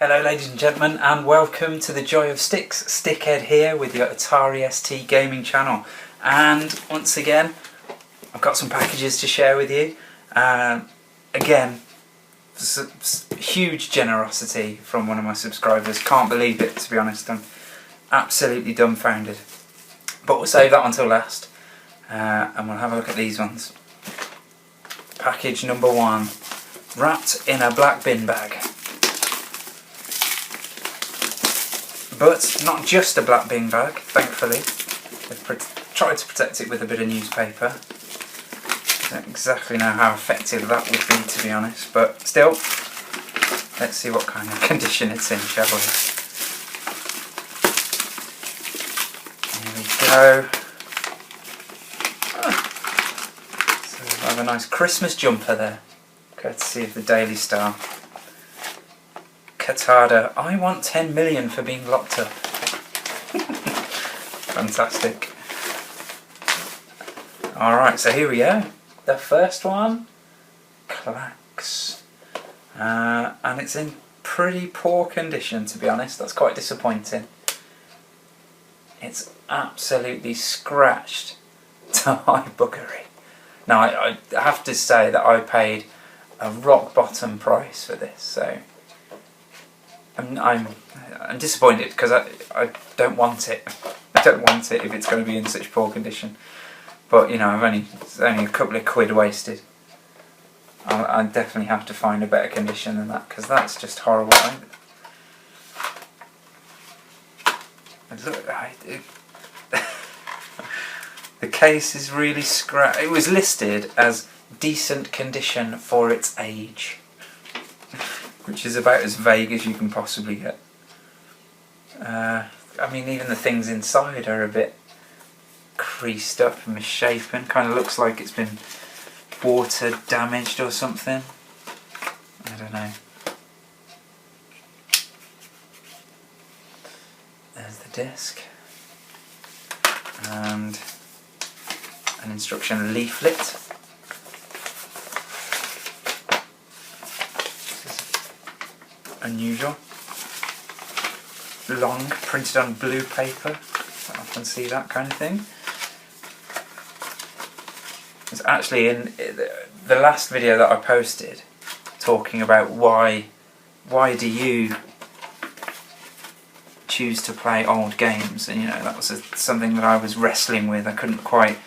Hello ladies and gentlemen, and welcome to the Joy of Sticks. Stickhead here with your Atari ST gaming channel. And once again, I've got some packages to share with you. Again, huge generosity from one of my subscribers. Can't believe it, to be honest. I'm absolutely dumbfounded. But we'll save that until last. And we'll have a look at these ones. Package number one, wrapped in a black bin bag. But not just a black bin bag, thankfully. They've tried to protect it with a bit of newspaper. I don't exactly know how effective that would be, to be honest, but still, let's see what kind of condition it's in, shall we? Here we go. So we have a nice Christmas jumper there, courtesy of the Daily Star. Katada, I want 10 million for being locked up. Fantastic. Alright, so here we go. The first one, Clax. And it's in pretty poor condition, to be honest. That's quite disappointing. It's absolutely scratched to high buggery. Now, I have to say that I paid a rock bottom price for this, so I'm disappointed because I don't want it. I don't want it if it's going to be in such poor condition. But you know, it's only a couple of quid wasted. I definitely have to find a better condition than that because that's just horrible. Look, the case is really scratched. It was listed as decent condition for its age, which is about as vague as you can possibly get. I mean, even the things inside are a bit creased up and misshapen. Kind of looks like it's been water damaged or something. I don't know. There's the disc. And an instruction leaflet. Unusual. Long, printed on blue paper. I often see that kind of thing. It's actually in the last video that I posted talking about why do you choose to play old games, and you know, that was something that I was wrestling with. I couldn't quite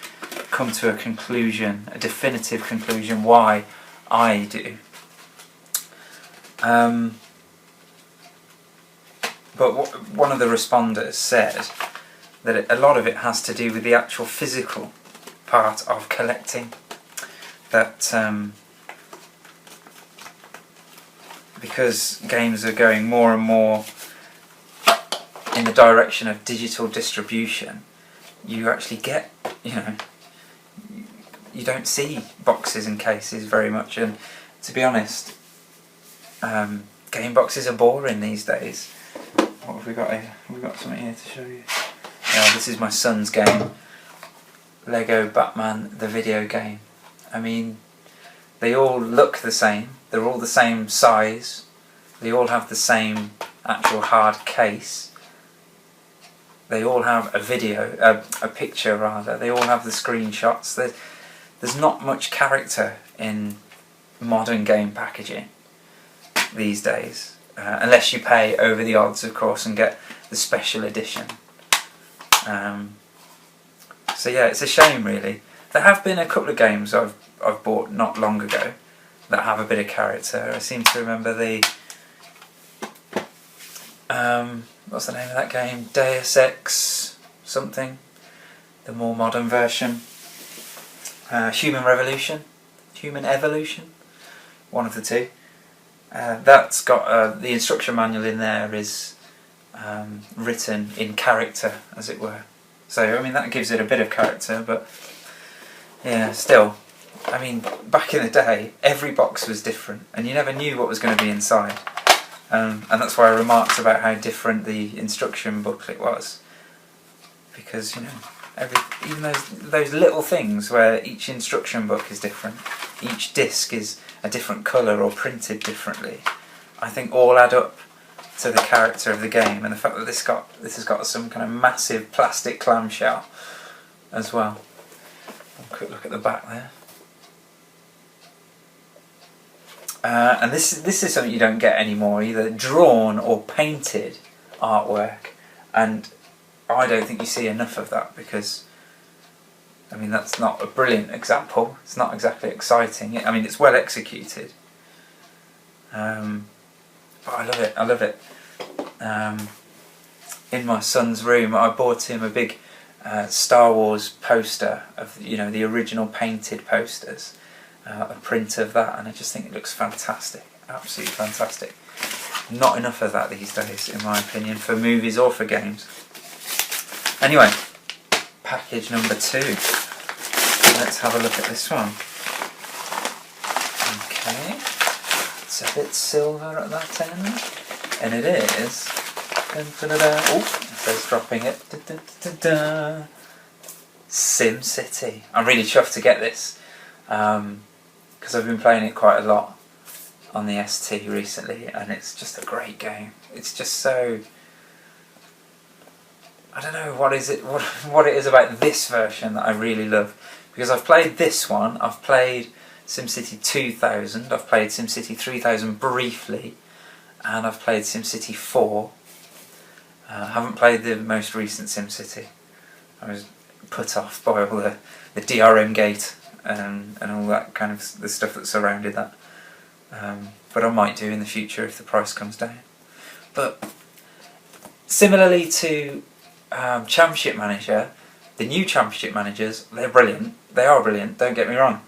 come to a conclusion, a definitive conclusion why I do. But one of the responders said that a lot of it has to do with the actual physical part of collecting. That because games are going more and more in the direction of digital distribution, you actually get, you know, you don't see boxes and cases very much. And to be honest, game boxes are boring these days. What have we got here? We've got something here to show you. This is my son's game, Lego Batman the video game. I mean, they all look the same, they're all the same size, they all have the same actual hard case, they all have a video, a picture rather, they all have the screenshots. There's not much character in modern game packaging these days. Unless you pay over the odds, of course, and get the special edition. So yeah, it's a shame, really. There have been a couple of games I've bought not long ago that have a bit of character. I seem to remember the what's the name of that game? Deus Ex something. The more modern version. Human Evolution. One of the two. That's got the instruction manual in there is written in character, as it were. So I mean, that gives it a bit of character, but yeah, still, I mean, back in the day every box was different and you never knew what was going to be inside, and that's why I remarked about how different the instruction booklet was, because you know, even those little things where each instruction book is different, each disc is a different colour or printed differently, I think all add up to the character of the game, and the fact that this has got some kind of massive plastic clamshell as well. A quick look at the back there. And this is something you don't get anymore, either drawn or painted artwork, and I don't think you see enough of that, because I mean that's not a brilliant example. It's not exactly exciting. I mean it's well executed, but I love it. I love it. In my son's room, I bought him a big Star Wars poster of the original painted posters. A print of that, and I just think it looks fantastic, absolutely fantastic. Not enough of that these days, in my opinion, for movies or for games. Anyway, package number 2. Let's have a look at this one. Okay, it's a bit silver at that end, and it is. Oh, it says dropping it. SimCity. I'm really chuffed to get this. Because I've been playing it quite a lot on the ST recently, and it's just a great game. It's just so, I don't know what it is about this version that I really love, because I've played this one, I've played SimCity 2000, I've played SimCity 3000 briefly, and I've played SimCity 4. I haven't played the most recent SimCity. I was put off by all the DRM gate and all that kind of the stuff that surrounded that, but I might do in the future if the price comes down. But similarly to Championship Manager, the new Championship Managers, they're brilliant. They are brilliant, don't get me wrong,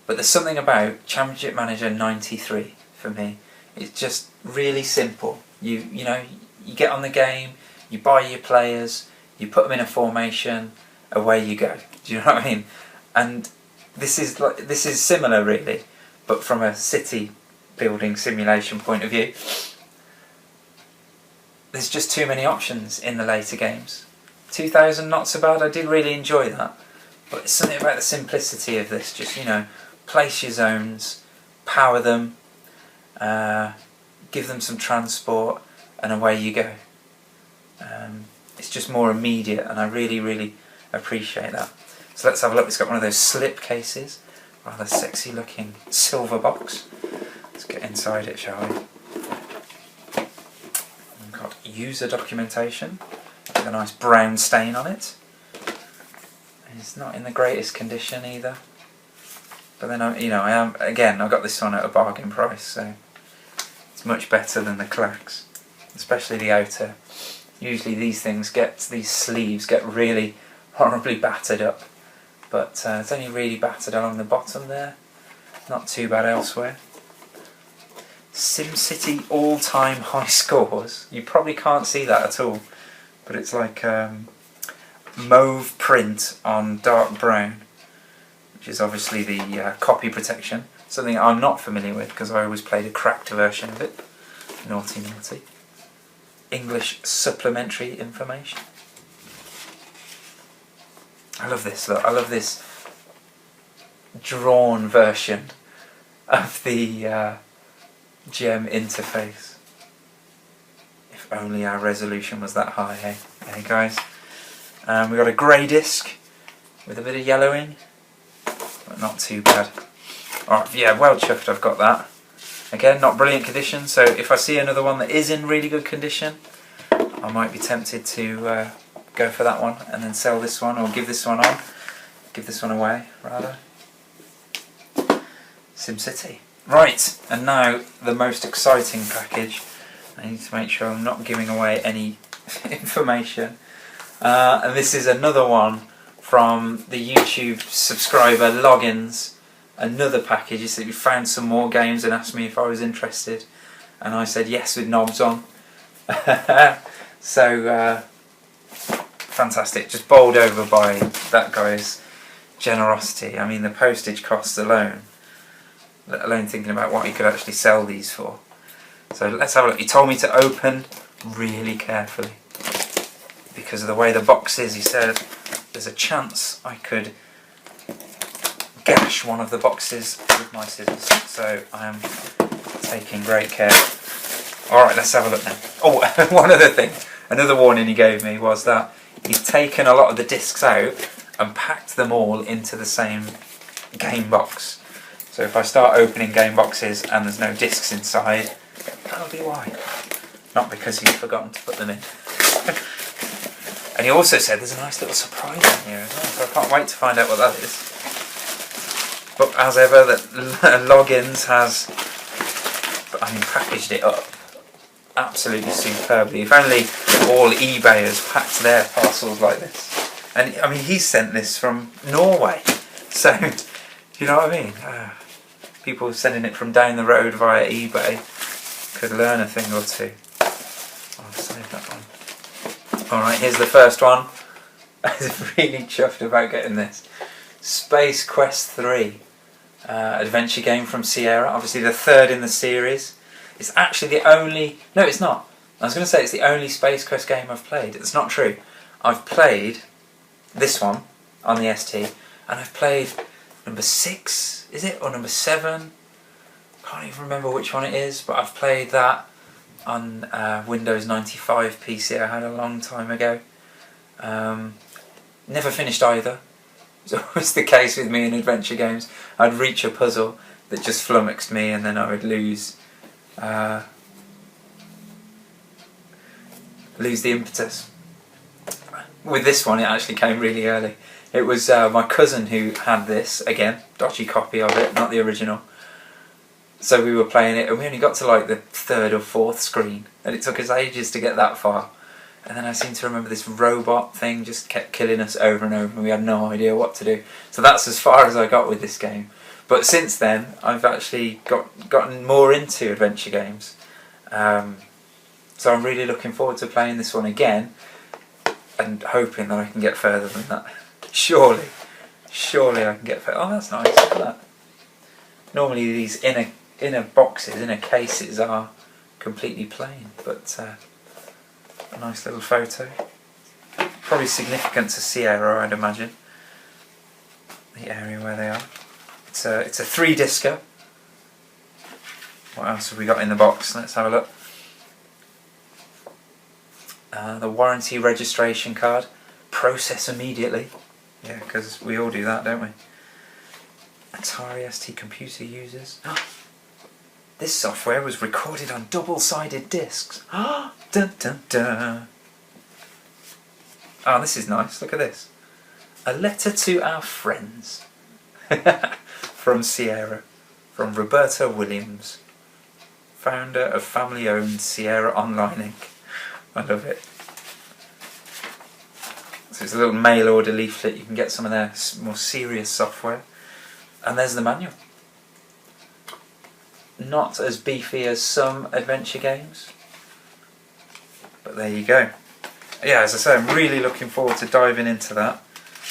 but there's something about Championship Manager 93 for me. It's just really simple. You get on the game, you buy your players, you put them in a formation, away you go. Do you know what I mean? And this is similar really, but from a city building simulation point of view. There's just too many options in the later games. 2000 not so bad, I did really enjoy that, but it's something about the simplicity of this. Just place your zones, power them, give them some transport, and away you go. It's just more immediate, and I really appreciate that. So let's have a look. It's got one of those slip cases, rather sexy looking silver box. Let's get inside it, shall we? We've got user documentation with a nice brown stain on it. And it's not in the greatest condition either. But then I got this one at a bargain price, so it's much better than the Clax, especially the outer. Usually these sleeves get really horribly battered up, but it's only really battered along the bottom there, not too bad elsewhere. SimCity all-time high scores, you probably can't see that at all, but it's like mauve print on dark brown, which is obviously the copy protection, something I'm not familiar with because I always played a cracked version of it. Naughty naughty. English supplementary information. I love this, look, I love this drawn version of the gem interface. If only our resolution was that high, hey? Hey guys. We've got a grey disc with a bit of yellowing, but not too bad. Alright, yeah, well chuffed I've got that. Again, not brilliant condition, so if I see another one that is in really good condition, I might be tempted to go for that one and then sell this one, or give this one away rather. SimCity. Right, and now the most exciting package. I need to make sure I'm not giving away any information. And this is another one from the YouTube subscriber Logins. Another package. He said he found some more games and asked me if I was interested, and I said yes with knobs on. So fantastic, just bowled over by that guy's generosity. I mean, the postage costs alone, let alone thinking about what he could actually sell these for. So let's have a look. He told me to open really carefully because of the way the box is. He said there's a chance I could gash one of the boxes with my scissors, so I am taking great care. Alright, let's have a look then. Oh, one other thing. Another warning he gave me was that he's taken a lot of the discs out and packed them all into the same game box. So if I start opening game boxes and there's no discs inside, that'll be why. Not because he's forgotten to put them in. And he also said there's a nice little surprise in here as well, so I can't wait to find out what that is. But as ever, Logins has, packaged it up absolutely superbly. If only all eBayers packed their parcels like this. And I mean, he sent this from Norway, so you know what I mean. People sending it from down the road via eBay could learn a thing or two. I'll save that one. All right, here's the first one. I was really chuffed about getting this. Space Quest 3. Adventure game from Sierra, obviously the third in the series. It's actually the only... No, it's not. I was going to say it's the only Space Quest game I've played. It's not true. I've played this one on the ST, and I've played number 6, is it? Or number 7? Can't even remember which one it is, but I've played that on Windows 95 PC I had a long time ago. Never finished either. It's always the case with me in adventure games. I'd reach a puzzle that just flummoxed me, and then I would lose the impetus. With this one, it actually came really early. It was my cousin who had this, again, dodgy copy of it, not the original. So we were playing it, and we only got to like the 3rd or 4th screen, and it took us ages to get that far. And then I seem to remember this robot thing just kept killing us over and over, and we had no idea what to do. So that's as far as I got with this game. But since then, I've actually gotten more into adventure games. So I'm really looking forward to playing this one again, and hoping that I can get further than that. Surely I can get further. Oh, that's nice. Look at that. Normally these inner boxes, inner cases are completely plain, but a nice little photo. Probably significant to Sierra, I'd imagine. The area where they are. It's a 3-discer. What else have we got in the box? Let's have a look. The warranty registration card. Process immediately. Yeah, because we all do that, don't we? Atari ST computer users. This software was recorded on double-sided discs. Dun dun dun. Oh, this is nice. Look at this. A letter to our friends. From Sierra. From Roberta Williams, founder of family-owned Sierra Online Inc. I love it. So it's a little mail order leaflet. You can get some of their more serious software. And there's the manual. Not as beefy as some adventure games, but there you go. Yeah, as I say, I'm really looking forward to diving into that.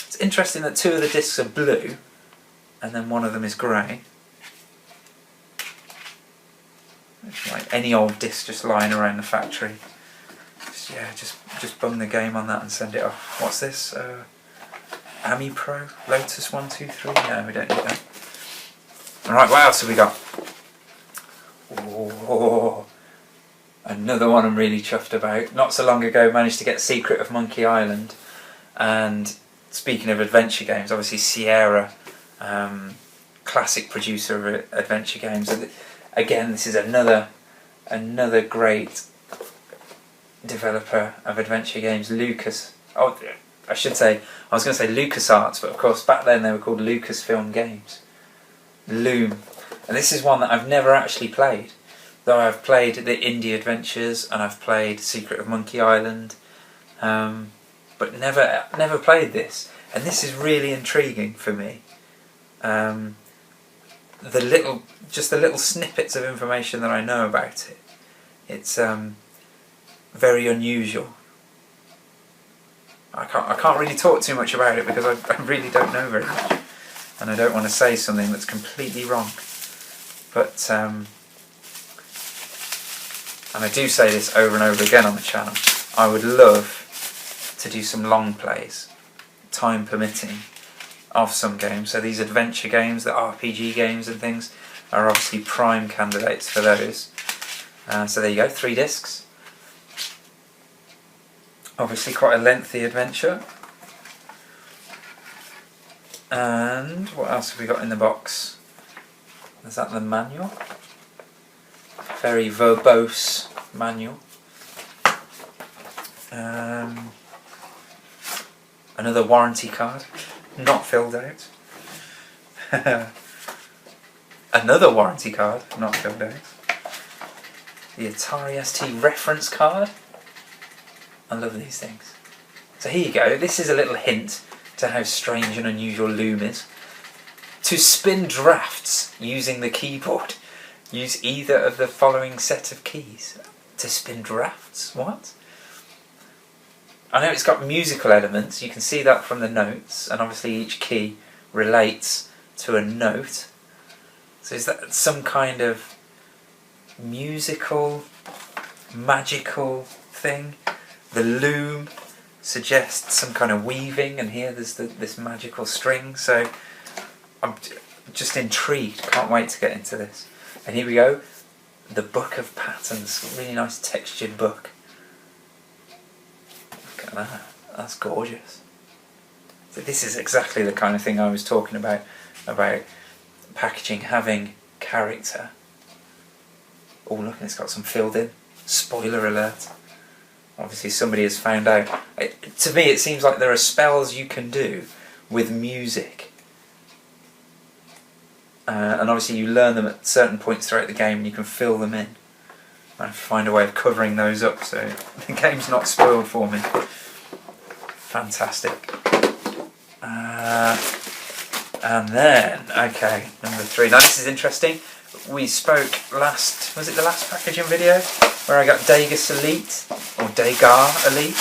It's interesting that 2 of the discs are blue and then one of them is grey. It's like any old disc just lying around the factory. Just bung the game on that and send it off. What's this? Ami Pro? Lotus 123? No, we don't need that. Alright, what else have we got? Oh, another one I'm really chuffed about. Not so long ago managed to get Secret of Monkey Island, and speaking of adventure games, obviously Sierra, classic producer of adventure games. Again, this is another great developer of adventure games, Lucas. Oh, I should say, I was going to say LucasArts, but of course back then they were called Lucasfilm Games. Loom. And this is one that I've never actually played, though I've played the Indie Adventures and I've played Secret of Monkey Island, but never played this. And this is really intriguing for me. The little snippets of information that I know about it, it's very unusual. I can't really talk too much about it because I really don't know very much, and I don't want to say something that's completely wrong. But and I do say this over and over again on the channel, I would love to do some long plays, time permitting, of some games. So these adventure games, the RPG games and things, are obviously prime candidates for those. So there you go, 3 discs. Obviously quite a lengthy adventure. And what else have we got in the box? Is that the manual? Very verbose manual. Another warranty card, not filled out. Another warranty card, not filled out. The Atari ST reference card. I love these things. So here you go, this is a little hint to how strange and unusual Loom is. To spin drafts using the keyboard, use either of the following set of keys. To spin drafts? What? I know it's got musical elements, you can see that from the notes, and obviously each key relates to a note. So is that some kind of musical, magical thing? The loom suggests some kind of weaving, and here there's this magical string, so I'm just intrigued, can't wait to get into this. And here we go, the Book of Patterns, really nice textured book. Look at that, that's gorgeous. So this is exactly the kind of thing I was talking about packaging having character. Oh look, it's got some filled in. Spoiler alert. Obviously somebody has found out. To me it seems like there are spells you can do with music. And obviously you learn them at certain points throughout the game and you can fill them in. I find a way of covering those up so the game's not spoiled for me. Fantastic. And then, okay, number 3. Now this is interesting. We spoke last, was it the last packaging video? Where I got Degas Elite, or Degas Elite.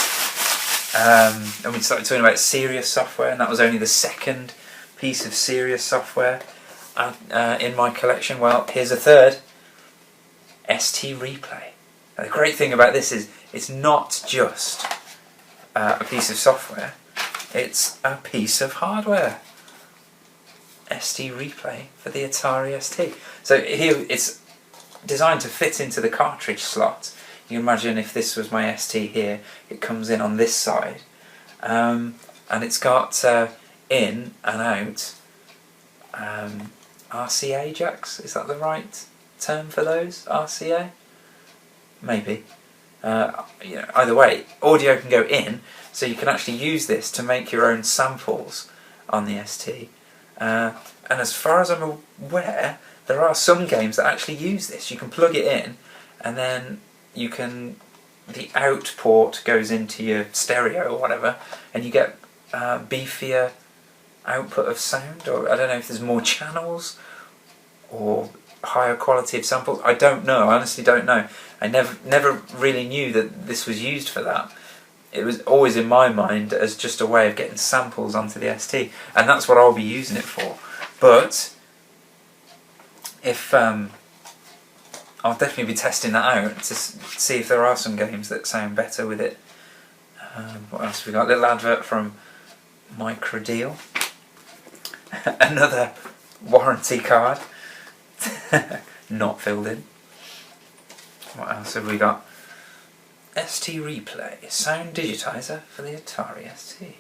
And we started talking about serious software, and that was only the second piece of serious software in my collection. Well, here's a third. ST Replay. Now, the great thing about this is it's not just a piece of software, it's a piece of hardware. ST Replay for the Atari ST. So here it's designed to fit into the cartridge slot. You can imagine if this was my ST here, it comes in on this side. And it's got in and out RCA jacks. Is that the right term for those? RCA? Maybe. You know, either way, audio can go in, so you can actually use this to make your own samples on the ST. And as far as I'm aware, there are some games that actually use this. You can plug it in, and then you can, the out port goes into your stereo or whatever, and you get beefier output of sound, or I don't know if there's more channels, or higher quality of samples. I don't know, I honestly don't know. I never really knew that this was used for that. It was always in my mind as just a way of getting samples onto the ST, and that's what I'll be using it for. But if I'll definitely be testing that out to see if there are some games that sound better with it. What else have we got? A little advert from Microdeal. Another warranty card. Not filled in. What else have we got? ST Replay, sound digitizer for the Atari ST.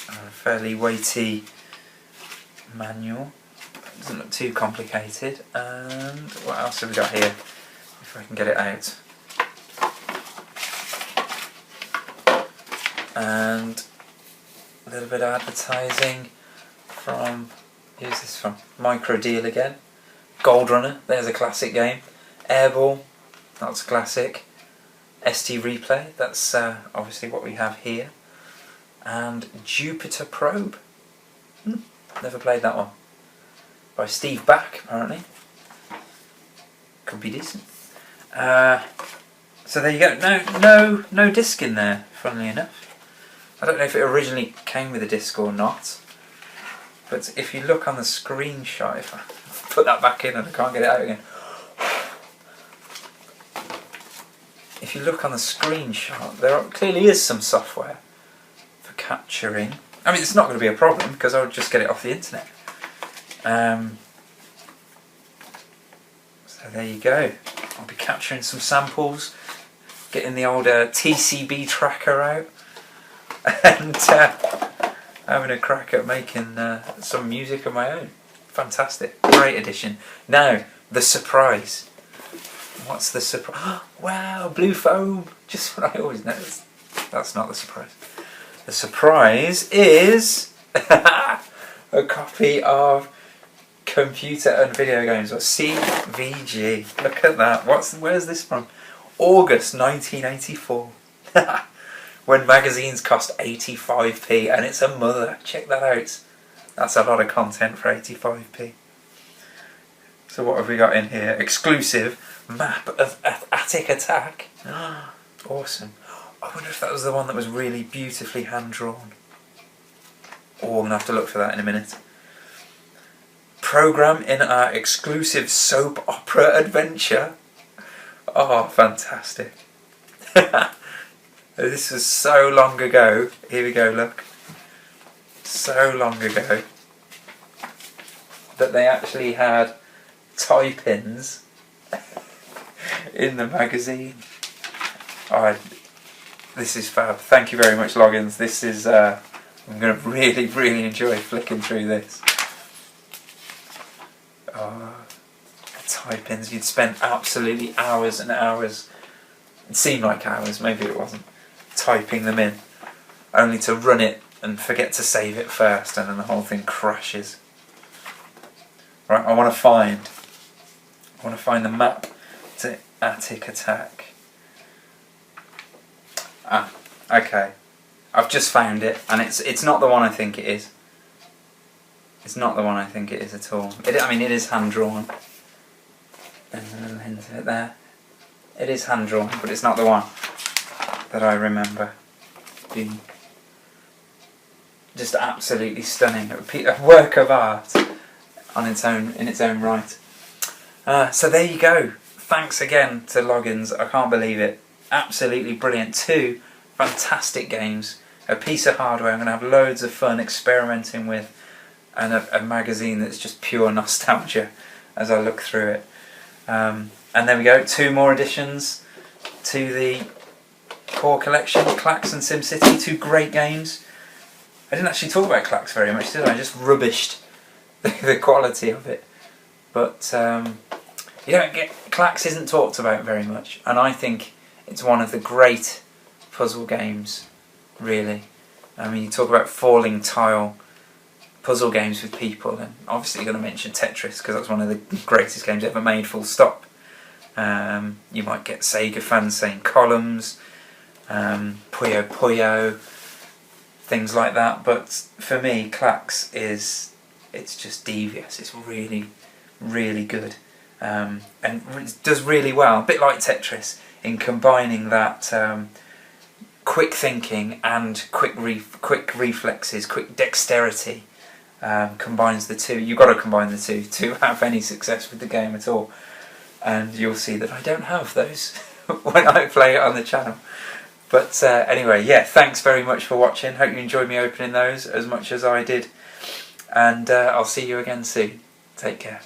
A fairly weighty manual. Doesn't look too complicated. And what else have we got here? If I can get it out. And a little bit of advertising from, who's this from? Microdeal again. Gold Runner, there's a classic game. Airball, that's a classic. ST Replay, that's obviously what we have here. And Jupiter Probe. Never played that one. By Steve Back, apparently. Could be decent. So there you go. No disc in there, funnily enough. I don't know if it originally came with a disc or not. But if you look on the screenshot, if I put that back in and I can't get it out again. If you look on the screenshot, there clearly is some software for capturing. I mean, it's not going to be a problem because I would just get it off the internet. there you go. I'll be capturing some samples, getting the old TCB tracker out, and having a crack at making some music of my own. Fantastic, great addition. Now, the surprise. What's the surprise? Wow, blue foam, just what I always notice. That's not the surprise. The surprise is a copy of Computer and Video Games, or CVG. Look at that. Where's this from? August 1984. When magazines cost 85p, and it's a mother. Check that out. That's a lot of content for 85p. So what have we got in here? Exclusive map of Attic Attack. Awesome. I wonder if that was the one that was really beautifully hand-drawn. Oh, I'm going to have to look for that in a minute. Program in our exclusive soap opera adventure. Oh, fantastic. This was so long ago. Here we go, look. So long ago that they actually had tie-pins in the magazine. Oh, this is fab. Thank you very much, Loggins. This is, I'm going to really enjoy flicking through this. Oh, tie-pins. You'd spend absolutely hours and hours, it seemed like hours, maybe it wasn't, typing them in, only to run it and forget to save it first, and then the whole thing crashes. Right, I want to find the map to Attic Attack. Ah, okay. I've just found it, and it's not the one I think it is. It's not the one I think it is at all. I mean, it is hand drawn. There's a little hint of it there. It is hand drawn, but it's not the one that I remember being just absolutely stunning. A work of art in its own right. So there you go. Thanks again to Loggins. I can't believe it. Absolutely brilliant. 2 fantastic games. A piece of hardware I'm going to have loads of fun experimenting with, and a magazine that's just pure nostalgia as I look through it. And there we go. 2 more additions to the core collection. Clax and SimCity. 2 great games. I didn't actually talk about Clax very much, did I? I just rubbished the quality of it. But you don't get, Clax isn't talked about very much, and I think it's one of the great puzzle games, really. I mean, you talk about falling tile puzzle games with people, and obviously you're going to mention Tetris, because that's one of the greatest games ever made, full stop. You might get Sega fans saying Columns, Puyo Puyo, things like that, but for me, Clax it's just devious. It's really good, and it does really well, a bit like Tetris, in combining that quick thinking and quick reflexes, quick dexterity. Combines the two. You've got to combine the two to have any success with the game at all, and you'll see that I don't have those when I play it on the channel. But anyway, yeah, thanks very much for watching. Hope you enjoyed me opening those as much as I did, and I'll see you again soon. Take care.